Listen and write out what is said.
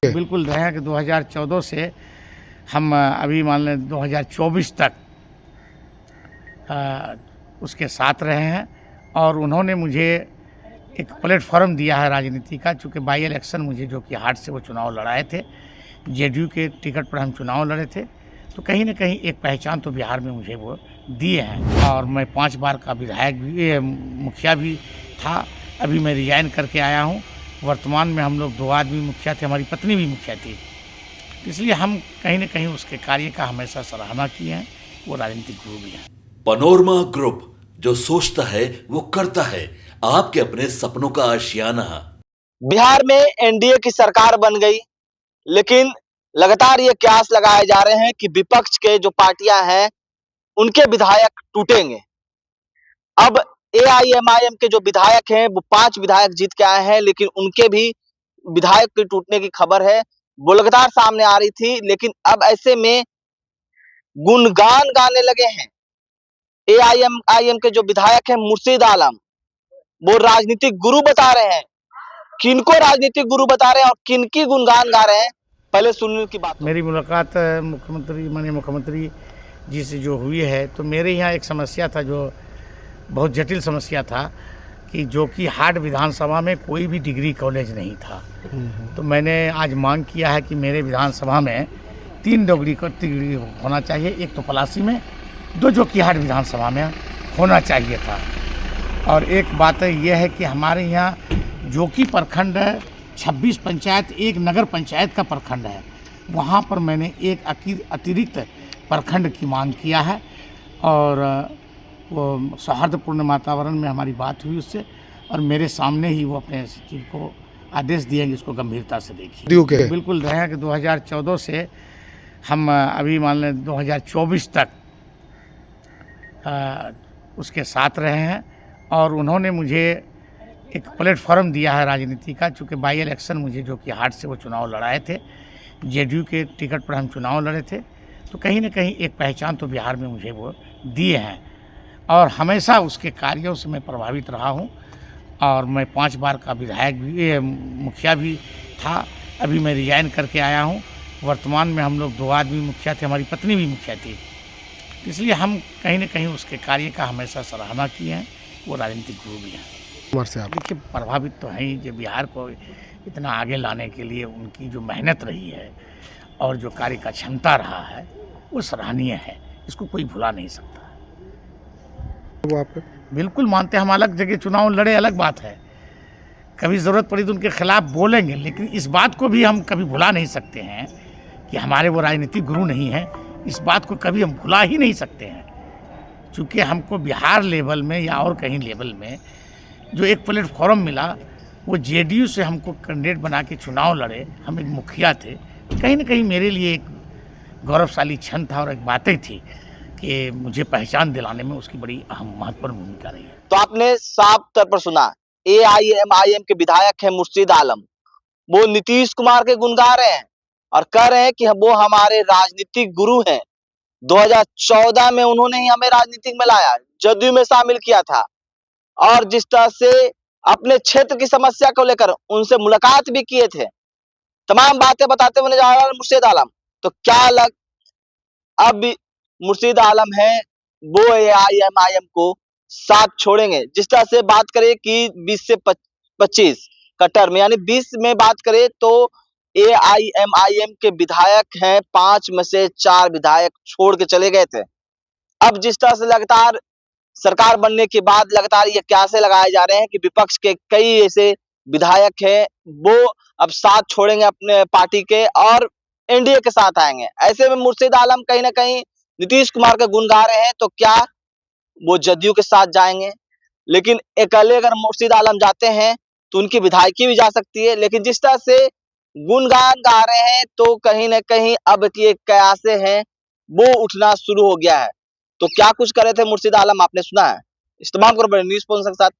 बिल्कुल रहे हैं कि 2014 से हम अभी मान लें 2024 तक उसके साथ रहे हैं और उन्होंने मुझे एक प्लेटफॉर्म दिया है राजनीति का। चूँकि बाई इलेक्शन मुझे जो कि हार्ट से वो चुनाव लड़ाए थे, जेडीयू के टिकट पर हम चुनाव लड़े थे, तो कहीं ना कहीं एक पहचान तो बिहार में मुझे वो दिए हैं। और मैं 5 बार का विधायक भी, मुखिया भी था। अभी मैं रिजाइन करके आया हूँ। वर्तमान में हम लोग 2 आदमी मुखिया थे, हमारी पत्नी भी मुखिया थी। इसलिए हम कहीं ना कहीं उसके कार्य का हमेशा सराहना किए हैं। वो राजनीतिक गुरु भी हैं। पनोरमा ग्रुप, जो सोचता है वो करता है। आपके अपने सपनों का आशियाना। बिहार में एनडीए की सरकार बन गई, लेकिन लगातार ये कयास लगाए जा रहे हैं कि विपक्ष के जो पार्टियां हैं उनके विधायक टूटेंगे। अब एआईएमआईएम के जो विधायक हैं वो 5 विधायक जीत के आए हैं, लेकिन उनके भी विधायक के टूटने की खबर है, वो लगातार सामने आ रही थी। लेकिन अब ऐसे में गुणगान गाने लगे हैं एआईएमआईएम के जो विधायक हैं मुर्शीद आलम। वो राजनीतिक गुरु बता रहे हैं। किनको राजनीतिक गुरु बता रहे हैं और किनकी गुणगान गा रहे हैं, पहले सुनने की बात। मेरी मुलाकात माननीय मुख्यमंत्री जी से जो हुई है, तो मेरे यहाँ एक समस्या था, जो बहुत जटिल समस्या था, कि जो कि हाट विधानसभा में कोई भी डिग्री कॉलेज नहीं था। तो मैंने आज मांग किया है कि मेरे विधानसभा में 3 डिग्री होना चाहिए। एक तो पलासी में, 2 जो कि हाट विधानसभा में होना चाहिए था। और एक बात यह है कि हमारे यहाँ जो कि प्रखंड 26 पंचायत, एक नगर पंचायत का प्रखंड है, वहाँ पर मैंने एक अतिरिक्त प्रखंड की मांग किया है। और वो सौहार्दपूर्ण वातावरण में हमारी बात हुई उससे, और मेरे सामने ही वो अपने सचिव को आदेश दिएंगे, इसको गंभीरता से देखिए। बिल्कुल रहे हैं कि 2014 से हम अभी मान लें 2024 तक उसके साथ रहे हैं और उन्होंने मुझे एक प्लेटफॉर्म दिया है राजनीति का। चूँकि बाई इलेक्शन मुझे जो कि हार्ट से वो चुनाव लड़ाए थे, जेडीयू के टिकट पर हम चुनाव लड़े थे, तो कहीं ना कहीं एक पहचान तो बिहार में मुझे वो दिए हैं और हमेशा उसके कार्यों से मैं प्रभावित रहा हूँ। और मैं 5 बार का विधायक भी, मुखिया भी था। अभी मैं रिजाइन करके आया हूँ। वर्तमान में हम लोग 2 आदमी मुखिया थे, हमारी पत्नी भी मुखिया थी। इसलिए हम कहीं ना कहीं उसके कार्य का हमेशा सराहना किए हैं। वो राजनीतिक गुरु भी हैं। देखिए, प्रभावित तो हैं ही, जो बिहार को इतना आगे लाने के लिए उनकी जो मेहनत रही है और जो कार्य का क्षमता रहा है, वो सराहनीय है। इसको कोई भुला नहीं सकता। वो आप बिल्कुल मानते हैं, हम अलग जगह चुनाव लड़े, अलग बात है। कभी ज़रूरत पड़ी तो उनके खिलाफ बोलेंगे, लेकिन इस बात को भी हम कभी भुला नहीं सकते हैं कि हमारे वो राजनीतिक गुरु नहीं हैं। इस बात को कभी हम भुला ही नहीं सकते हैं, क्योंकि हमको बिहार लेवल में या और कहीं लेवल में जो एक प्लेटफॉर्म मिला, वो जेडीयू से हमको कैंडिडेट बना के चुनाव लड़े, हम एक मुखिया थे। कहीं ना कहीं मेरे लिए एक गौरवशाली क्षण था और एक बातें थी कि मुझे पहचान दिलाने में उसकी बड़ी अहम महत्वपूर्ण भूमिका रही है। तो आपने साफ तौर पर सुना, एआईएमआईएम के विधायक हैं मुर्शीद आलम। वो नीतीश कुमार के गुण गा रहे हैं और कह रहे हैं कि वो हमारे राजनीतिक गुरु हैं। 2014 में उन्होंने ही हमें राजनीति में लाया, जदयू में शामिल किया था और जिस तरह से अपने क्षेत्र की समस्या को लेकर उनसे मुलाकात भी किए थे। तमाम बातें बताते हुए नजर आ रहा है मुर्शीद आलम। तो क्या लग अब मुर्शीद आलम है वो एआईएमआईएम को साथ छोड़ेंगे? जिस तरह से बात करें कि 20 से 25 का टर्म, यानी 20 में बात करें तो एआईएमआईएम के विधायक हैं, 5 में से 4 विधायक छोड़ के चले गए थे। अब जिस तरह से लगातार सरकार बनने के बाद लगातार ये कयासे लगाए जा रहे हैं कि विपक्ष के कई ऐसे विधायक हैं वो अब साथ छोड़ेंगे अपने पार्टी के और एनडीए के साथ आएंगे। ऐसे में मुर्शीद आलम कहीं ना कहीं नीतीश कुमार का गुण गा रहे हैं, तो क्या वो जदयू के साथ जाएंगे? लेकिन अकेले अगर मुर्शीद आलम जाते हैं तो उनकी विधायकी भी जा सकती है। लेकिन जिस तरह से गुणगान गा रहे हैं, तो कहीं ना कहीं अब की एक कयासे हैं वो उठना शुरू हो गया है। तो क्या कुछ करे थे मुर्शीद आलम, आपने सुना है? इस तमाम न्यूज़ स्पॉन्सर के साथ